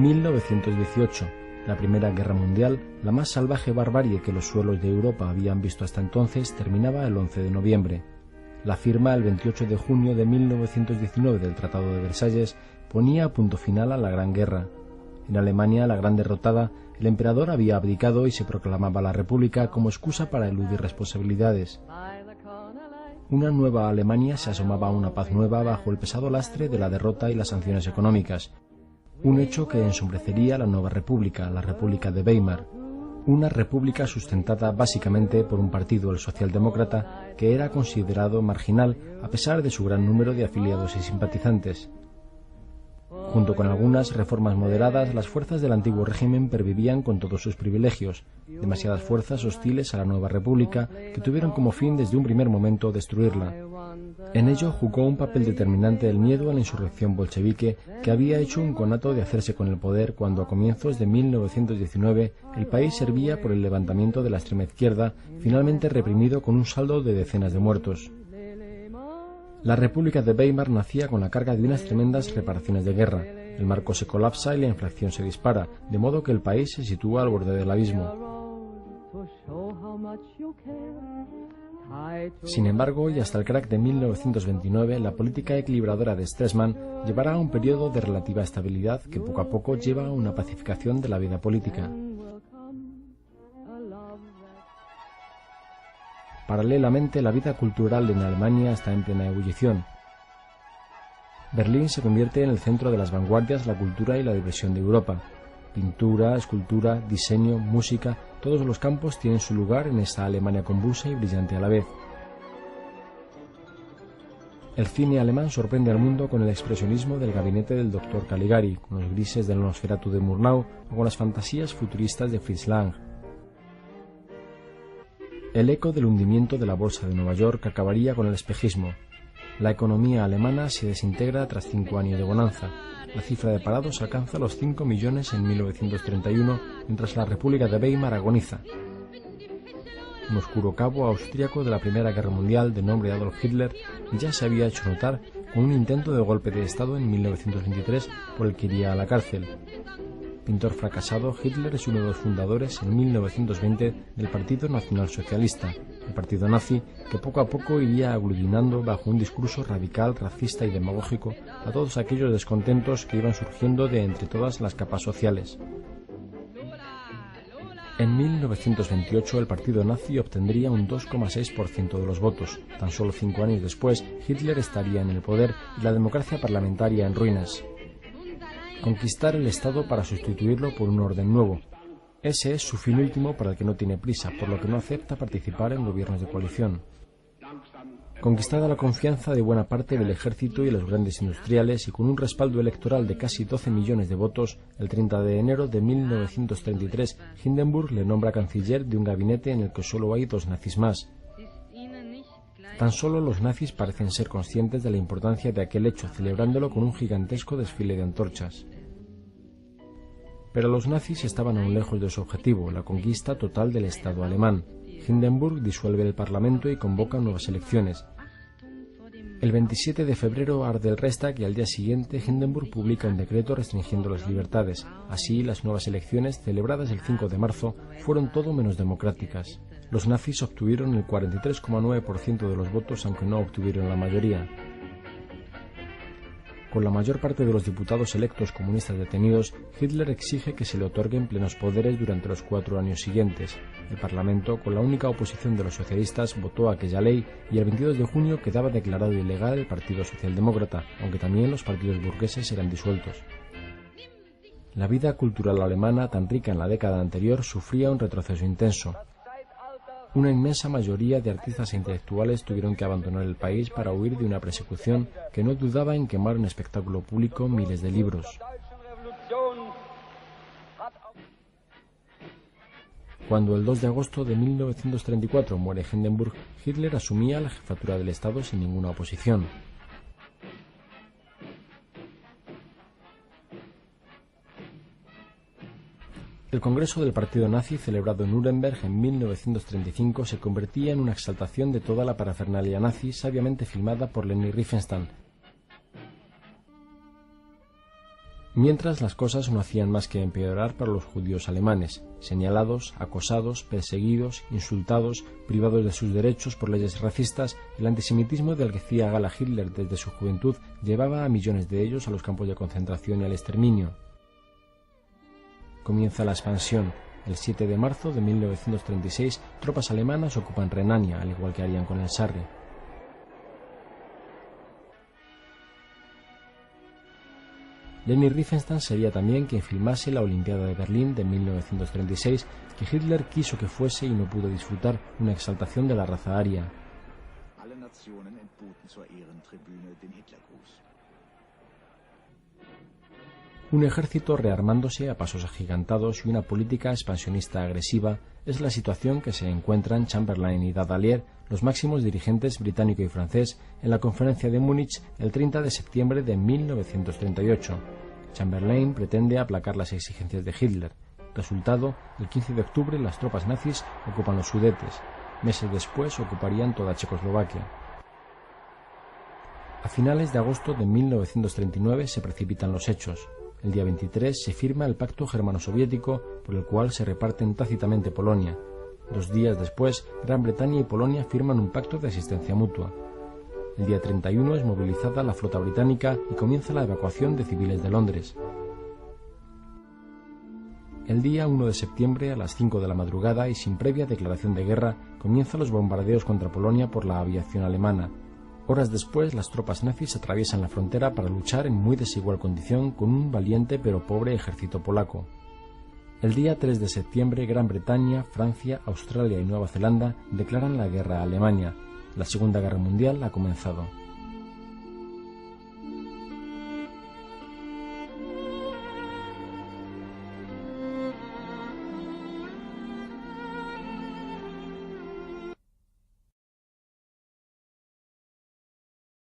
1918, la Primera Guerra Mundial, la más salvaje barbarie que los suelos de Europa habían visto hasta entonces, terminaba el 11 de noviembre. La firma el 28 de junio de 1919 del Tratado de Versalles ponía punto final a la Gran Guerra. En Alemania, la gran derrotada, el emperador había abdicado y se proclamaba la República como excusa para eludir responsabilidades. Una nueva Alemania se asomaba a una paz nueva bajo el pesado lastre de la derrota y las sanciones económicas. Un hecho que ensombrecería la nueva república, la República de Weimar. Una república sustentada básicamente por un partido, el socialdemócrata, que era considerado marginal a pesar de su gran número de afiliados y simpatizantes. Junto con algunas reformas moderadas, las fuerzas del antiguo régimen pervivían con todos sus privilegios, demasiadas fuerzas hostiles a la nueva república que tuvieron como fin desde un primer momento destruirla. En ello jugó un papel determinante el miedo a la insurrección bolchevique, que había hecho un conato de hacerse con el poder cuando a comienzos de 1919 el país servía por el levantamiento de la extrema izquierda, finalmente reprimido con un saldo de decenas de muertos. La República de Weimar nacía con la carga de unas tremendas reparaciones de guerra. El marco se colapsa y la inflación se dispara, de modo que el país se sitúa al borde del abismo. Sin embargo, y hasta el crack de 1929, la política equilibradora de Stresemann llevará a un periodo de relativa estabilidad que poco a poco lleva a una pacificación de la vida política. Paralelamente, la vida cultural en Alemania está en plena ebullición. Berlín se convierte en el centro de las vanguardias, la cultura y la diversión de Europa. Pintura, escultura, diseño, música, todos los campos tienen su lugar en esta Alemania convulsa y brillante a la vez. El cine alemán sorprende al mundo con el expresionismo del gabinete del Dr. Caligari, con los grises del Nosferatu de Murnau o con las fantasías futuristas de Fritz Lang. El eco del hundimiento de la bolsa de Nueva York acabaría con el espejismo. La economía alemana se desintegra tras 5 años de bonanza. La cifra de parados alcanza los 5 millones en 1931, mientras la República de Weimar agoniza. Un oscuro cabo austríaco de la Primera Guerra Mundial, de nombre Adolf Hitler, ya se había hecho notar con un intento de golpe de Estado en 1923 por el que iría a la cárcel. Pintor fracasado, Hitler es uno de los fundadores en 1920 del Partido Nacional Socialista, el partido nazi que poco a poco iría aglutinando bajo un discurso radical, racista y demagógico a todos aquellos descontentos que iban surgiendo de entre todas las capas sociales. En 1928 el partido nazi obtendría un 2,6% de los votos. Tan solo 5 años después, Hitler estaría en el poder y la democracia parlamentaria en ruinas. Conquistar el Estado para sustituirlo por un orden nuevo. Ese es su fin último para el que no tiene prisa, por lo que no acepta participar en gobiernos de coalición. Conquistada la confianza de buena parte del ejército y los grandes industriales y con un respaldo electoral de casi 12 millones de votos, el 30 de enero de 1933 Hindenburg le nombra canciller de un gabinete en el que solo hay 2 nazis más. Tan solo los nazis parecen ser conscientes de la importancia de aquel hecho, celebrándolo con un gigantesco desfile de antorchas. Pero los nazis estaban aún lejos de su objetivo, la conquista total del Estado alemán. Hindenburg disuelve el Parlamento y convoca nuevas elecciones. El 27 de febrero arde el Reichstag y al día siguiente Hindenburg publica un decreto restringiendo las libertades. Así, las nuevas elecciones, celebradas el 5 de marzo, fueron todo menos democráticas. Los nazis obtuvieron el 43,9% de los votos, aunque no obtuvieron la mayoría. Con la mayor parte de los diputados electos comunistas detenidos, Hitler exige que se le otorguen plenos poderes durante los 4 años siguientes. El Parlamento, con la única oposición de los socialistas, votó aquella ley y el 22 de junio quedaba declarado ilegal el Partido Socialdemócrata, aunque también los partidos burgueses eran disueltos. La vida cultural alemana, tan rica en la década anterior, sufría un retroceso intenso. Una inmensa mayoría de artistas e intelectuales tuvieron que abandonar el país para huir de una persecución que no dudaba en quemar en espectáculo público miles de libros. Cuando el 2 de agosto de 1934 muere Hindenburg, Hitler asumía la jefatura del Estado sin ninguna oposición. El Congreso del Partido Nazi, celebrado en Nuremberg en 1935, se convertía en una exaltación de toda la parafernalia nazi sabiamente filmada por Leni Riefenstahl. Mientras, las cosas no hacían más que empeorar para los judíos alemanes, señalados, acosados, perseguidos, insultados, privados de sus derechos por leyes racistas. El antisemitismo del que hacía gala Hitler desde su juventud llevaba a millones de ellos a los campos de concentración y al exterminio. Comienza la expansión. El 7 de marzo de 1936, tropas alemanas ocupan Renania, al igual que harían con el Sarre. Leni Riefenstahl sería también quien filmase la Olimpiada de Berlín de 1936, que Hitler quiso que fuese y no pudo disfrutar una exaltación de la raza aria. Un ejército rearmándose a pasos agigantados y una política expansionista agresiva es la situación que se encuentran Chamberlain y Daladier, los máximos dirigentes británico y francés, en la conferencia de Múnich el 30 de septiembre de 1938. Chamberlain pretende aplacar las exigencias de Hitler. Resultado, el 15 de octubre las tropas nazis ocupan los Sudetes. Meses después ocuparían toda Checoslovaquia. A finales de agosto de 1939 se precipitan los hechos. El día 23 se firma el pacto germano-soviético por el cual se reparten tácitamente Polonia. 2 días después, Gran Bretaña y Polonia firman un pacto de asistencia mutua. El día 31 es movilizada la flota británica y comienza la evacuación de civiles de Londres. El día 1 de septiembre, a las 5 de la madrugada y sin previa declaración de guerra, comienzan los bombardeos contra Polonia por la aviación alemana. Horas después, las tropas nazis atraviesan la frontera para luchar en muy desigual condición con un valiente pero pobre ejército polaco. El día 3 de septiembre, Gran Bretaña, Francia, Australia y Nueva Zelanda declaran la guerra a Alemania. La Segunda Guerra Mundial ha comenzado.